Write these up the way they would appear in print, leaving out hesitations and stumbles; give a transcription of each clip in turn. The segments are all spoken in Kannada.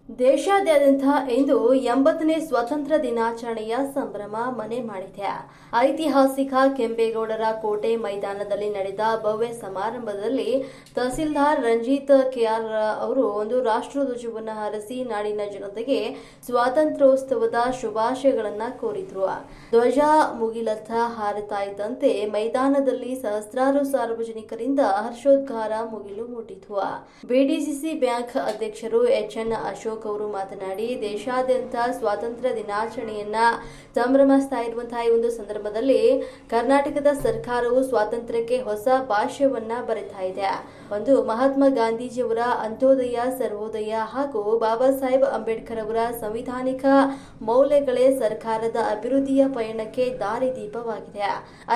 ದೇಶಾದ್ಯಂತ ಇಂದು 80ನೇ ಸ್ವಾತಂತ್ರ್ಯ ದಿನಾಚರಣೆಯ ಸಂಭ್ರಮ ಮನೆ ಮಾಡಿದೆ. ಐತಿಹಾಸಿಕ ಕೆಂಪೇಗೌಡರ ಕೋಟೆ ಮೈದಾನದಲ್ಲಿ ನಡೆದ ಭವ್ಯ ಸಮಾರಂಭದಲ್ಲಿ ತಹಸೀಲ್ದಾರ್ ರಂಜಿತ್ ಕೆಆರ್ ಅವರು ಒಂದು ರಾಷ್ಟ್ರಧ್ವಜವನ್ನು ಹಾರಿಸಿ ನಾಡಿನ ಜನತೆಗೆ ಸ್ವಾತಂತ್ರ್ಯೋತ್ಸವದ ಶುಭಾಶಯಗಳನ್ನು ಕೋರಿದರು. ಧ್ವಜ ಮುಗಿಲತ್ತ ಹಾರುತ್ತಾ ಇದ್ದಂತೆ ಮೈದಾನದಲ್ಲಿ ಸಹಸ್ರಾರು ಸಾರ್ವಜನಿಕರಿಂದ ಹರ್ಷೋದ್ಗಾರ ಮುಗಿಲು ಮುಟ್ಟಿತು. ಬಿಡಿಸಿಸಿ ಬ್ಯಾಂಕ್ ಅಧ್ಯಕ್ಷರು ಎಚ್ಎನ್ ಅಶೋಕ್ ಅವರು ಮಾತನಾಡಿ, ದೇಶಾದ್ಯಂತ ಸ್ವಾತಂತ್ರ್ಯ ದಿನಾಚರಣೆಯನ್ನ ಸಂಭ್ರಮಿಸ್ತಾ ಇರುವಂತಹ ಈ ಒಂದು ಸಂದರ್ಭದಲ್ಲಿ ಕರ್ನಾಟಕದ ಸರ್ಕಾರವು ಸ್ವಾತಂತ್ರ್ಯಕ್ಕೆ ಹೊಸ ಭಾಷ್ಯವನ್ನ ಬರೆತಾ ಇದೆ. ಒಂದು ಮಹಾತ್ಮ ಗಾಂಧೀಜಿಯವರ ಅಂತ್ಯೋದಯ, ಸರ್ವೋದಯ ಹಾಗೂ ಬಾಬಾ ಸಾಹೇಬ್ ಅಂಬೇಡ್ಕರ್ ಅವರ ಸಂವಿಧಾನಿಕ ಮೌಲ್ಯಗಳೇ ಸರ್ಕಾರದ ಅಭಿವೃದ್ಧಿಯ ಪಯಣಕ್ಕೆ ದಾರಿದೀಪವಾಗಿದೆ.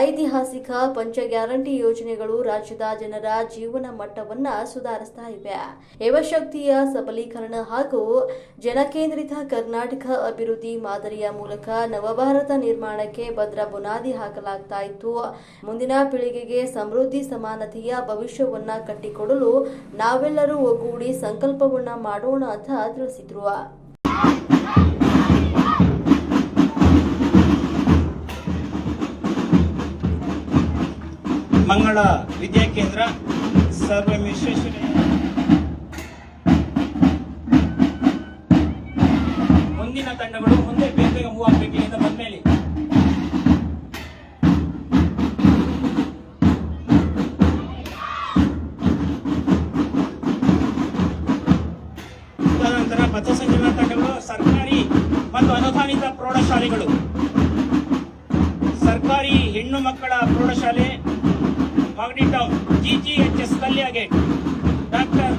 ಐತಿಹಾಸಿಕ ಪಂಚ ಗ್ಯಾರಂಟಿ ಯೋಜನೆಗಳು ರಾಜ್ಯದ ಜನರ ಜೀವನ ಮಟ್ಟವನ್ನ ಸುಧಾರಿಸ್ತಾ ಇವೆ. ಯುವಶಕ್ತಿಯ ಸಬಲೀಕರಣ ಹಾಗೂ ಜನಕೇಂದ್ರಿತ ಕರ್ನಾಟಕ ಅಭಿವೃದ್ಧಿ ಮಾದರಿಯ ಮೂಲಕ ನವಭಾರತ ನಿರ್ಮಾಣಕ್ಕೆ ಭದ್ರ ಬುನಾದಿ ಹಾಕಲಾಗ್ತಾ ಇತ್ತು. ಮುಂದಿನ ಪೀಳಿಗೆಗೆ ಸಮೃದ್ಧಿ ಸಮಾನತೆಯ ಭವಿಷ್ಯವನ್ನ ಕಟ್ಟಿಕೊಡಲು ನಾವೆಲ್ಲರೂ ಒಗ್ಗೂಡಿ ಸಂಕಲ್ಪವನ್ನ ಮಾಡೋಣ ಅಂತ ತಿಳಿಸಿದ್ರು. ಮಂಗಳ ವಿದ್ಯಾಕೇಂದ್ರ ಸರ್ವ ವಿಶ್ವೇಶ್ವರಯ್ಯ ಮುಂದಿನ ತಂಡಗಳು ಮುಂದೆ ಬೇಗ ಮೂವ್ ಆಗಬೇಕು. ಇಲ್ಲಿಂದ ಬಂದ್ಮೇಲೆ ತದನಂತರ ಪಥಸಂಚಲನ ತಂಡಗಳು ಸರ್ಕಾರಿ ಮತ್ತು ಅನುದಾನಿತ ಪ್ರೌಢಶಾಲೆಗಳು, ಸರ್ಕಾರಿ ಹೆಣ್ಣು ಮಕ್ಕಳ ಪ್ರೌಢಶಾಲೆ Magadi town, GGHS Kalya gate, doctor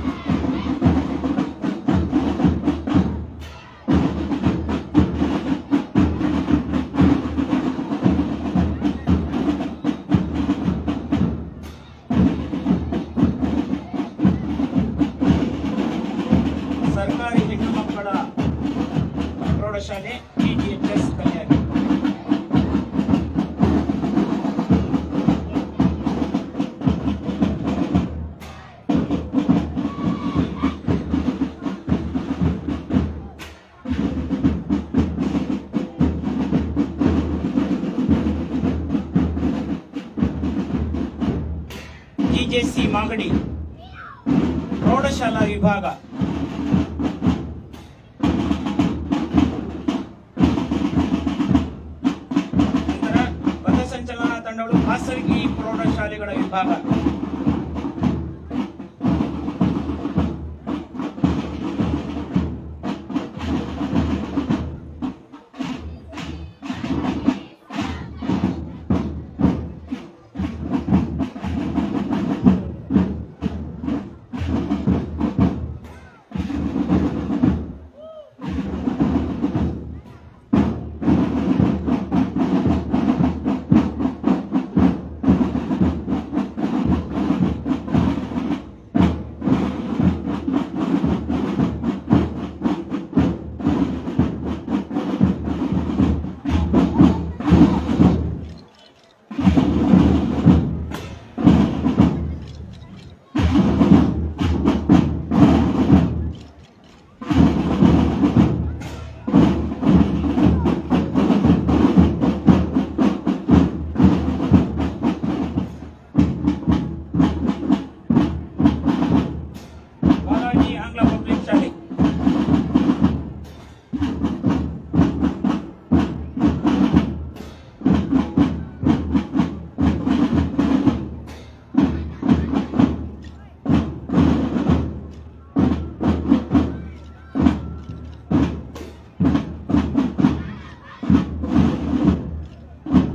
ಸರ್ಕಾರಿ ಹೆಣ್ಣು ಮಕ್ಕಳ ಪ್ರೌಢಶಾಲೆ GGHS Kalya gate. GJC Magadi ಪ್ರೌಢಶಾಲಾ ವಿಭಾಗ, ನಂತರ ಪಥಸಂಚಲನ ತಂಡಗಳು ಖಾಸಗಿ ಪ್ರೌಢಶಾಲೆಗಳ ವಿಭಾಗ,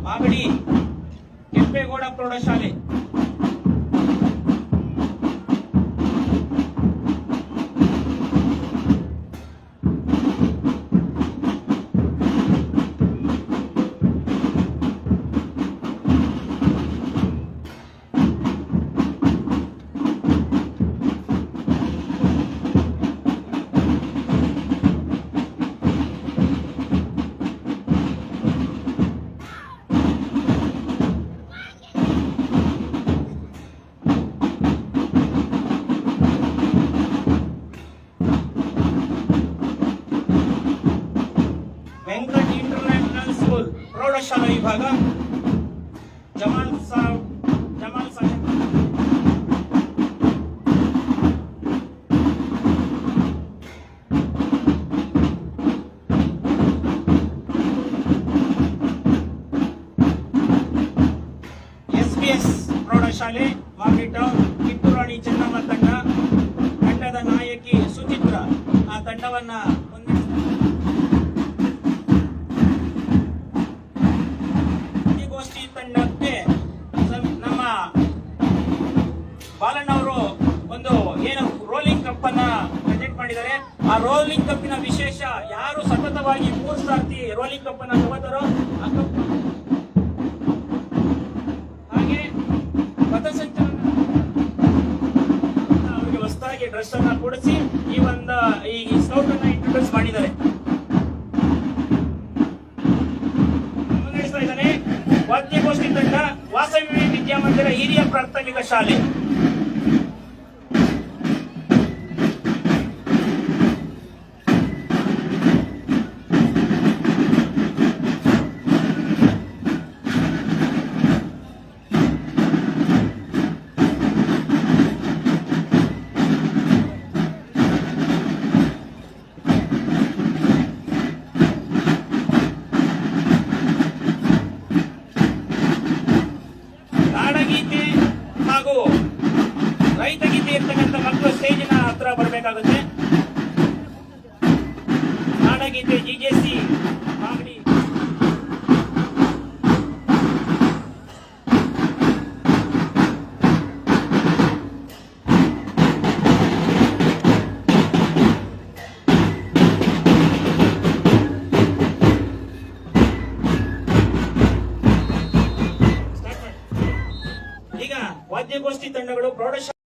ಮಾಗಡಿ ಕೆಂಪೇಗೌಡ ಪ್ರೌಢಶಾಲೆ, ಪ್ರೌಢಶಾಲಾ ವಿಭಾಗ ಜಮಾಲ್ ಸಾಹೇಬ್ ಎಸ್ಬಿಎಸ್ ಪ್ರೌಢಶಾಲೆ ಮಾರ್ಕೆಟೌನ್ ಕಿತ್ತೂರಾಣಿ ಚೆನ್ನಮ್ಮ ತಂಡದ ನಾಯಕಿ ಸುಚಿತ್ರ ಆ ತಂಡವನ್ನ ಗೋಷ್ಠಿ ತಂಡಕ್ಕೆ ನಮ್ಮ ಬಾಲಣ್ಣವರು ಒಂದು ಏನು ರೋಲಿಂಗ್ ಕಪ್ ಅನ್ನ ಪ್ರೆಸೆಂಟ್ ಮಾಡಿದ್ದಾರೆ. ಆ ರೋಲಿಂಗ್ ಕಪ್ಪಿನ ವಿಶೇಷ ಯಾರು ಸತತವಾಗಿ 3 ಸರ್ತಿ ರೋಲಿಂಗ್ ಕಪ್ ಅನ್ನ ತಗೋತಾರೋ ಆ ಕಪ್ ಹಾಗೆ ಪಥಸಂಚಲನ ಅವರಿಗೆ ಹೊಸದಾಗಿ ಡ್ರೆಸ್ ಅನ್ನ ಕೊಡಿಸಿ ಈ ಸ್ಕೌಟ್ ಅನ್ನ ಇಂಟ್ರೊಡ್ಯೂಸ್ ಮಾಡಿದ್ದಾರೆ. ಮುನ್ನಡೆಸ್ತಾ ಇದ್ದಾನೆ ವಾದ್ಯಗೋಷ್ಠಿ ತಂಡ ವಾಸವಿ ವಿದ್ಯಾಮಂದಿರ ಹಿರಿಯ ಪ್ರಾಥಮಿಕ ಶಾಲೆ. ನಾಡಗೀತೆ ಹಾಗೂ ರೈತಗೀತೆ ಇರ್ತಕ್ಕಂಥ ಮಕ್ಕಳು ಸ್ಟೇಜಿನ ಹತ್ರ ಬರಬೇಕಾಗುತ್ತೆ. ನಾಡಗೀತೆ ಜಿಜೆಸಿ ಮಾಗಡಿ ಈಗ ವಾದ್ಯಗೋಷ್ಠಿ ತಂಡಗಳು ಪ್ರೌಢಶಾಲೆ